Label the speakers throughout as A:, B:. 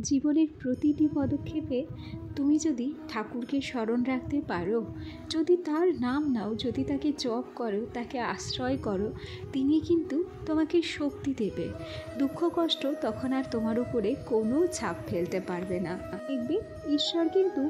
A: জীবনের প্রতিটি পদক্ষেপে তুমি যদি ঠাকুরকে স্মরণ রাখতে পারো, যদি তার নাম নাও, যদি তাকে জপ করো, তাকে আশ্রয় করো, তিনি কিন্তু তোমাকে শক্তি দেবে। দুঃখ কষ্ট তখন আর তোমার উপরে কোনো ছাপ ফেলতে পারবে না। দেখবে ঈশ্বর কিন্তু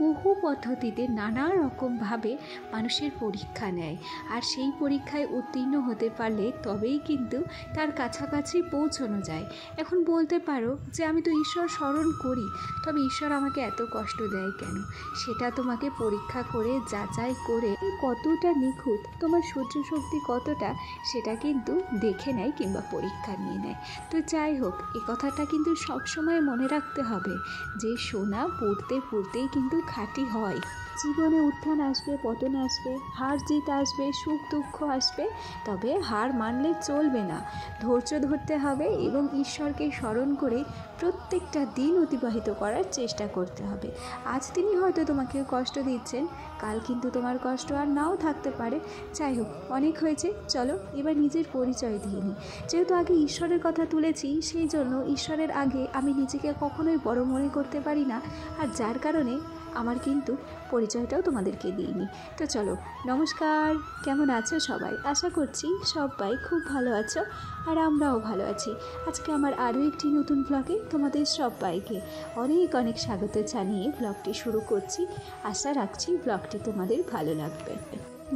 A: বহু পদ্ধতিতে নানা রকমভাবে মানুষের পরীক্ষা নেয়, আর সেই পরীক্ষায় উত্তীর্ণ হতে পারলে তবেই কিন্তু তার কাছাকাছি পৌঁছানো যায়। এখন বলতে পারো যে আমি তো ঈশ্বর স্মরণ করি, তবে ঈশ্বর আমাকে এত কষ্ট দেয় কেন? সেটা তোমাকে পরীক্ষা করে যাচাই করে কতটা নিখুঁত, তোমার সহ্য শক্তি কতটা, সেটা কিন্তু দেখে নেয় কিংবা পরীক্ষা নিয়ে নেয়। তো যাই হোক, এ কথাটা কিন্তু সবসময় মনে রাখতে হবে যে সোনা পুড়তে পুড়তেই কিন্তু খাঁটি হয়। জীবনে উত্থান আসবে, পতন আসবে, হার জিত আসবে, সুখ দুঃখ আসবে, তবে হার মানলে চলবে না। ধৈর্য ধরতে হবে এবং ঈশ্বরকে স্মরণ করে প্রত্যেকটা দিন অতিবাহিত করার চেষ্টা করতে হবে। আজ তিনি হয়তো তোমাকে কষ্ট দিচ্ছেন, কাল কিন্তু তোমার কষ্ট আর নাও থাকতে পারে। যাই হোক, অনেক হয়েছে, চলো এবার নিজের পরিচয় দিয়ে নিই। যেহেতু আগে ঈশ্বরের কথা তুলেছি, সেই জন্য ঈশ্বরের আগে আমি নিজেকে কখনোই বড় মনে করতে পারি না, আর যার কারণে আমার কিন্তু পরিচয়টাও তোমাদেরকে দিইনি। তো চলো, নমস্কার, কেমন আছো সবাই? আশা করছি সবাই খুব ভালো আছো, আর আমরাও ভালো আছি। আজকে আমার আরও একটি নতুন ব্লগে তোমাদের সবাইকে অনেক অনেক স্বাগত জানিয়ে ব্লগটি শুরু করছি। আশা রাখছি ব্লগটি তোমাদের ভালো লাগবে।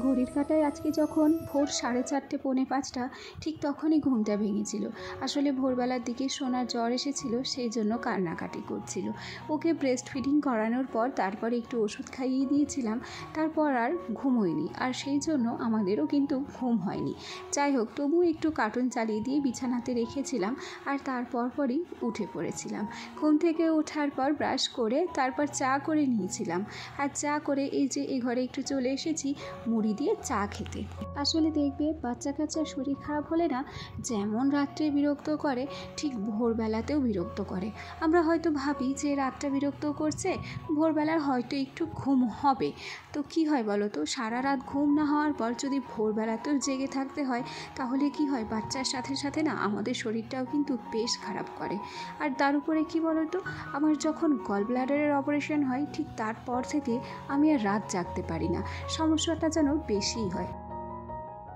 A: ঘড়ির কাঁটায় আজকে যখন ভোর 4:30 পৌনে 5টা, ঠিক তখনই ঘুমটা ভেঙেছিল। আসলে ভোরবেলার দিকে সোনার জ্বর এসেছিল, সেই জন্য কান্নাকাটি করছিল। ওকে ব্রেস্ট ফিডিং করানোর পর তারপরে একটু ওষুধ খাইয়ে দিয়েছিলাম, তারপর আর ঘুম হয়নি, আর সেই জন্য আমাদেরও কিন্তু ঘুম হয়নি। যাই হোক, তবুও একটু কার্টুন চালিয়ে দিয়ে বিছানাতে রেখেছিলাম, আর তারপরই উঠে পড়েছিলাম। ঘুম থেকে ওঠার পর ব্রাশ করে তারপর চা করে নিয়েছিলাম, আর চা করে এই যে এ ঘরে একটু চলে এসেছি মুড়ি দিয়ে চা খেতে। আসলে দেখবে, বাচ্চা কাচ্চার শরীর খারাপ হলে না, যেমন রাত্রে বিরক্ত করে ঠিক ভোরবেলাতেও বিরক্ত করে। আমরা হয়তো ভাবি যে রাতটা বিরক্ত করছে, ভোরবেলার হয়তো একটু ঘুম হবে, তো কি হয় বলো তো? সারা রাত ঘুম না হওয়ার পর যদি ভোরবেলাতেও জেগে থাকতে হয়, তাহলে কি হয়, বাচ্চার সাথে সাথে না আমাদের শরীরটাও কিন্তু বেশ খারাপ করে। আর তার উপরে কি বলো তো, আমার যখন গল ব্লাডারের অপারেশন হয়, ঠিক তারপর থেকে আমি আর রাত জাগতে পারি না, সমস্যাটা যেন বেশিই হয়।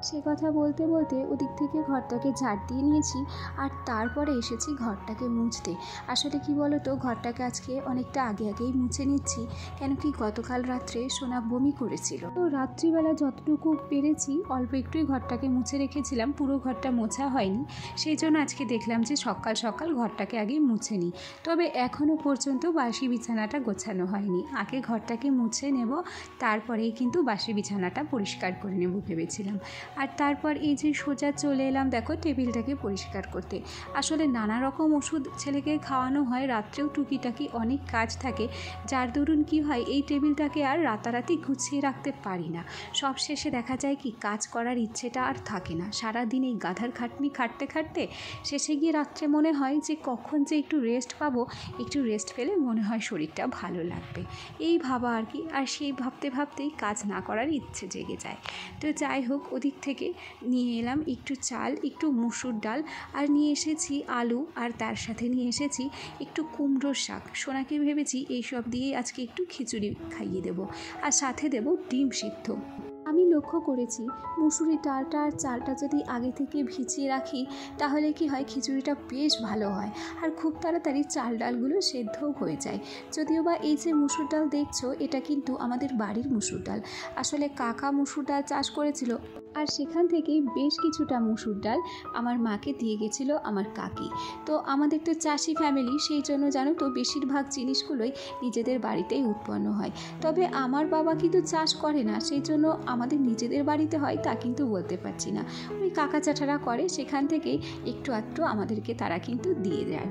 A: সে কথা বলতে বলতে ওদিক থেকে ঘরটাকে ঝাড় দিয়ে নিয়েছি, আর তারপরে এসেছি ঘরটাকে মুছতে। আসলে কি বলো তো, ঘরটাকে আজকে অনেকটা আগেই মুছে নিচ্ছি, কেন কি গতকাল রাত্রে সোনা বমি করেছিল। তো রাত্রিবেলা যতটুকু পেরেছি অল্প একটুই ঘরটাকে মুছে রেখেছিলাম, পুরো ঘরটা মোছা হয়নি। সেই জন্য আজকে দেখলাম যে সকাল সকাল ঘরটাকে আগে মুছে নিই। তবে এখনও পর্যন্ত বাসি বিছানাটা গোছানো হয়নি, আগে ঘরটাকে মুছে নেব, তারপরেই কিন্তু বাসি বিছানাটা পরিষ্কার করে নেব ভেবেছিলাম। আর তারপর এই যে সোজা চলে এলাম দেখো টেবিলটাকে পরিষ্কার করতে। আসলে নানা রকম ওষুধ ছেলেকে খাওয়ানো হয়, রাত্রেও টুকিটাকি অনেক কাজ থাকে, যার দরুন কি হয়, এই টেবিলটাকে আর রাতারাতি গুছিয়ে রাখতে পারি না। সব শেষে দেখা যায় কি, কাজ করার ইচ্ছেটা আর থাকে না। সারাদিন এই গাধার খাটনি খাটতে খাটতে শেষে গিয়ে রাত্রে মনে হয় যে কখন যে একটু রেস্ট পাবো, একটু রেস্ট পেলে মনে হয় শরীরটা ভালো লাগবে, এই ভাবা আর কি। আর সেই ভাবতে ভাবতেই কাজ না করার ইচ্ছে জেগে যায়। তো যাই হোক, ওদিক থেকে নিয়ে এলাম একটু চাল, একটু মুসুর ডাল, আর নিয়ে এসেছি আলু, আর তার সাথে নিয়ে এসেছি একটু কুমড়োর শাক। সোনাকে ভেবেছি এইসব দিয়েই আজকে একটু খিচুড়ি খাইয়ে দেবো, আর সাথে দেবো ডিম সিদ্ধ। আমি লক্ষ্য করেছি, মুসুরির ডালটা আর চালটা যদি আগে থেকে ভিজিয়ে রাখি, তাহলে কি হয়, খিচুড়িটা বেশ ভালো হয়, আর খুব তাড়াতাড়ি চাল ডালগুলো সেদ্ধও হয়ে যায়। যদিও বা এই যে মুসুর ডাল দেখছো, এটা কিন্তু আমাদের বাড়ির মুসুর ডাল। আসলে কাকা মুসুর ডাল চাষ করেছিল, আর সেখান থেকে বেশ কিছুটা মুসুর ডাল আমার মাকে দিয়ে গেছিলো আমার কাকি। তো আমাদের তো চাষি ফ্যামিলি, সেই জন্য জানো তো বেশিরভাগ জিনিসগুলোই নিজেদের বাড়িতেই উৎপন্ন হয়। তবে আমার বাবা কিন্তু চাষ করে না, সেই জন্য আমাদের নিজেদের বাড়িতে হয় তা কিন্তু বলতে পারছি না। ওই কাকা চাচারা করে, সেখান থেকেই একটু আধটু আমাদেরকে তারা কিন্তু দিয়ে দেয়।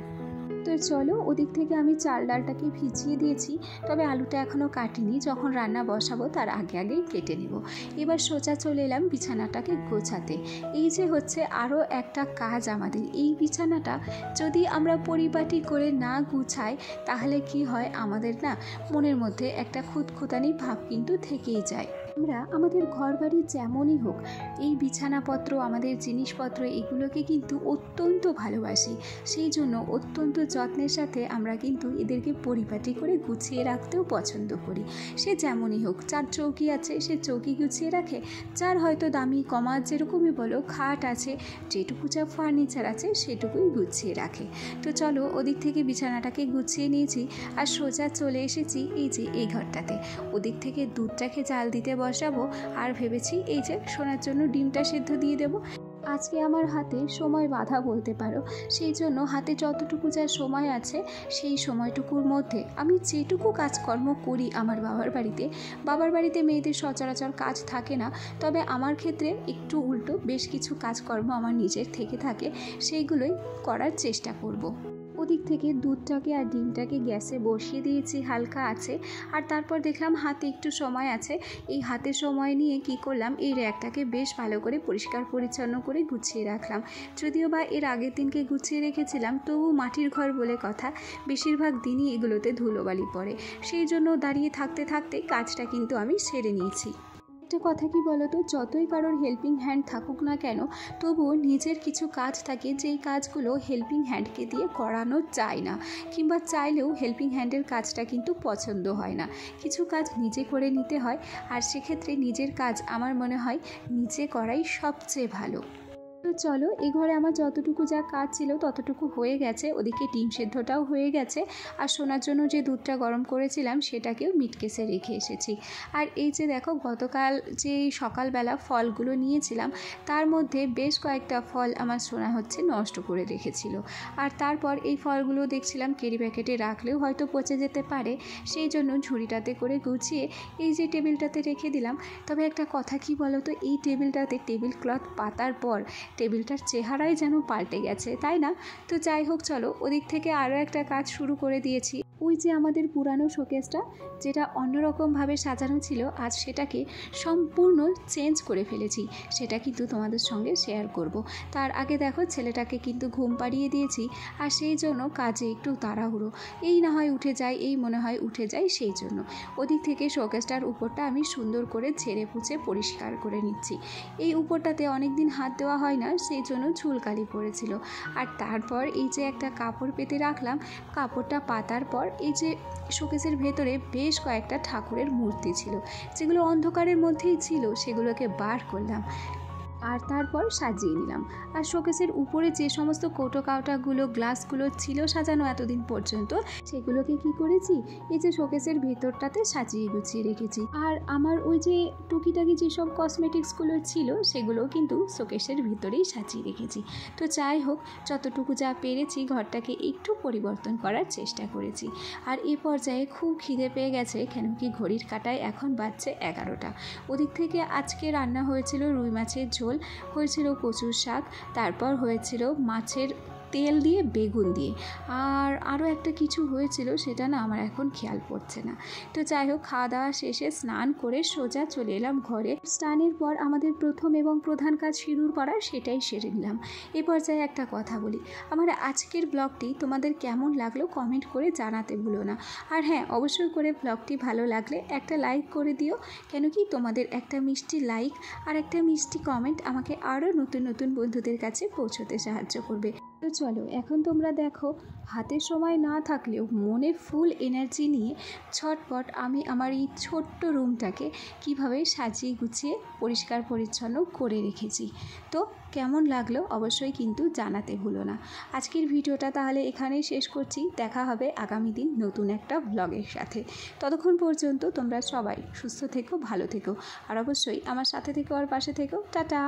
A: তো চলো, ওদিক থেকে আমি চাল ডালটাকে ভিজিয়ে দিয়েছি, তবে আলুটা এখনও কাটিনি, যখন রান্না বসাবো তার আগেই কেটে নেব। এবার সোজা চলে এলাম বিছানাটাকে গোছাতে। এই যে হচ্ছে আরও একটা কাজ আমাদের, এই বিছানাটা যদি আমরা পরিপাটি করে না গুছাই, তাহলে কি হয়, আমাদের না মনের মধ্যে একটা খুঁতখুঁতানি ভাব কিন্তু থেকেই যায়। আমরা আমাদের ঘরবাড়ি যেমনই হোক, এই বিছানাপত্র, আমাদের জিনিসপত্র, এগুলোকে কিন্তু অত্যন্ত ভালোবাসি। সেই জন্য অত্যন্ত যত্নের সাথে আমরা কিন্তু এদেরকে পরিপাটি করে গুছিয়ে রাখতেও পছন্দ করি। সে যেমনই হোক, যার চৌকি আছে সে চৌকি গুছিয়ে রাখে, যার হয়তো দামি কমা যেরকমই বলো খাট আছে, যেটুকু যা ফার্নিচার আছে সেটুকুই গুছিয়ে রাখে। তো চলো, ওদিক থেকে বিছানাটাকে গুছিয়ে নিয়েছি আর সোজা চলে এসেছি এই যে এই ঘরটাতে। ওদিক থেকে দুধটাকে জাল দিতে বসাবো আর ভেবেছি এই যে সোনার জন্য ডিমটা সেদ্ধ দিয়ে দেবো। আজকে আমার হাতে সময় বাঁধা বলতে পারো, সেই জন্য হাতে যতটুকু যা সময় আছে সেই সময়টুকুর মধ্যে আমি যেটুকু কাজকর্ম করি আমার বাবার বাড়িতে মেয়েদের সচরাচর কাজ থাকে না, তবে আমার ক্ষেত্রে একটু উল্টো, বেশ কিছু কাজকর্ম আমার নিজের থেকে থাকে, সেইগুলোই করার চেষ্টা করব। ওদিক থেকে দুধটাকে আর ডিমটাকে গ্যাসে বসিয়ে দিয়েছি হালকা আছে, আর তারপর দেখলাম হাতে একটু সময় আছে। এই হাতে সময় নিয়ে কি করলাম, এই র্যাকটাকে বেশ ভালো করে পরিষ্কার পরিচ্ছন্ন করে গুছিয়ে রাখলাম। যদিও বা এর আগের দিনকে গুছিয়ে রেখেছিলাম, তবু মাটির ঘর বলে কথা, বেশিরভাগ দিনই এগুলোতে ধুলোবালি পড়ে, সেই জন্য দাঁড়িয়ে থাকতে থাকতে কাজটা কিন্তু আমি সেরে নিয়েছি। একটা কথা কি বলো তো, যতই কারোর হেল্পিং হ্যান্ড থাকুক না কেন, তবুও নিজের কিছু কাজ থাকে যেই কাজগুলো হেল্পিং হ্যান্ডকে দিয়ে করানো যায় না, কিংবা চাইলেও হেল্পিং হ্যান্ডের কাজটা কিন্তু পছন্দ হয় না। কিছু কাজ নিজে করে নিতে হয়, আর সেক্ষেত্রে নিজের কাজ আমার মনে হয় নিজে করাই সবচেয়ে ভালো। তো চলো, এ ঘরে আমার যতটুকু যা কাজ ছিল ততটুকু হয়ে গেছে। ওদিকে ডিম সেদ্ধটাও হয়ে গেছে, আর সোনার জন্য যে দুধটা গরম করেছিলাম সেটাকেও মিটকেসে রেখে এসেছি। আর এই যে দেখো, গতকাল যে সকালবেলা ফলগুলো নিয়েছিলাম তার মধ্যে বেশ কয়েকটা ফল আমার সোনা নষ্ট করে রেখেছিল, আর তারপর এই ফলগুলো দেখছিলাম ক্যারি প্যাকেটে রাখলেও হয়তো পচে যেতে পারে, সেই জন্য ঝুড়িটাতে করে গুছিয়ে এই যে টেবিলটাতে রেখে দিলাম। তবে একটা কথা কি বলো তো, এই টেবিলটাতে টেবিল ক্লথ পাতার পর টেবিলটার চেহারাই যেন পাল্টে গেছে, তাই না? তো যাই হোক, চলো, ওদিক থেকে আরও একটা কাজ শুরু করে দিয়েছি। ওই যে আমাদের পুরানো শোকেসটা যেটা অন্যরকমভাবে সাজানো ছিল, আজ সেটাকে সম্পূর্ণ চেঞ্জ করে ফেলেছি, সেটা কিন্তু তোমাদের সঙ্গে শেয়ার করব। তার আগে দেখো, ছেলেটাকে কিন্তু ঘুম পাড়িয়ে দিয়েছি, আর সেই জন্য কাজে একটু তাড়াহুড়ো, এই না হয় উঠে যায়, এই মনে হয় উঠে যায়, সেই জন্য ওদিক থেকে শোকেসটার উপরটা আমি সুন্দর করে ঝেড়ে পুছে পরিষ্কার করে নিচ্ছি। এই উপরটাতে অনেক দিন হাত দেওয়া হয় না, সেই জন্য ঝুলকালি পড়েছিল। আর তারপর এই যে একটা কাপড় পেতে রাখলাম, কাপড়টা পাতার পর এই যে শোকেসের ভেতরে বেশ কয়েকটা ঠাকুরের মূর্তি ছিল, যেগুলো অন্ধকারের মধ্যেই ছিল, সেগুলোকে বার করলাম আর তারপর সাজিয়ে নিলাম। আর শোকেসের উপরে যে সমস্ত কৌটো কাউটাগুলো, গ্লাসগুলো ছিল সাজানো এতদিন পর্যন্ত, সেগুলোকে কি করেছি, এই যে শোকেসের ভেতরটাতে সাজিয়ে গুছিয়ে রেখেছি। আর আমার ওই যে টুকিটাকি যেসব কসমেটিক্সগুলো ছিল সেগুলো কিন্তু শোকেসের ভিতরেই সাজিয়ে রেখেছি। তো যাই হোক, যতটুকু যা পেরেছি ঘরটাকে একটু পরিবর্তন করার চেষ্টা করেছি। আর এ পর্যায়ে খুব খিদে পেয়ে গেছে, কেন কি ঘড়ির কাঁটায় এখন বাজছে 11টা। ওদিক থেকে আজকে রান্না হয়েছিল রুই মাছের ঝোল, হয়েছিল কচুর শাক, তারপর হয়েছিল মাছের তেল দিয়ে বেগুন দিয়ে, আর আরও একটা কিছু হয়েছিল, সেটা না আমার এখন খেয়াল পড়ছে না। তো যাই হোক, খাওয়া দাওয়া শেষে স্নান করে সোজা চলে এলাম ঘরে। স্নানের পর আমাদের প্রথম এবং প্রধান কাজ সিঁদুর পরা, সেটাই সেরে নিলাম। এ পর্যায়ে একটা কথা বলি, আমার আজকের ব্লগটি তোমাদের কেমন লাগলো কমেন্ট করে জানাতে ভুলো না। আর হ্যাঁ, অবশ্যই করে ব্লগটি ভালো লাগলে একটা লাইক করে দিও, কেন কি তোমাদের একটা মিষ্টি লাইক আর একটা মিষ্টি কমেন্ট আমাকে আরও নতুন নতুন বন্ধুদের কাছে পৌঁছতে সাহায্য করবে। তো চলো, এখন তোমরা দেখো, হাতে সময় না থাকলেও মনে ফুল এনার্জি নিয়ে ছটপট আমি আমার এই ছোট্ট রুমটাকে কিভাবে সাজিয়ে গুছিয়ে পরিষ্কার পরিচ্ছন্ন করে রেখেছি। তো কেমন লাগলো অবশ্যই কিন্তু জানাতে ভুলো না। আজকের ভিডিওটা তাহলে এখানেই শেষ করছি, দেখা হবে আগামী দিন নতুন একটা ব্লগের সাথে। ততক্ষণ পর্যন্ত তোমরা সবাই সুস্থ থেকো, ভালো থেকো, আর অবশ্যই আমার সাথে থেকো আর পাশে থেকো। টাটা।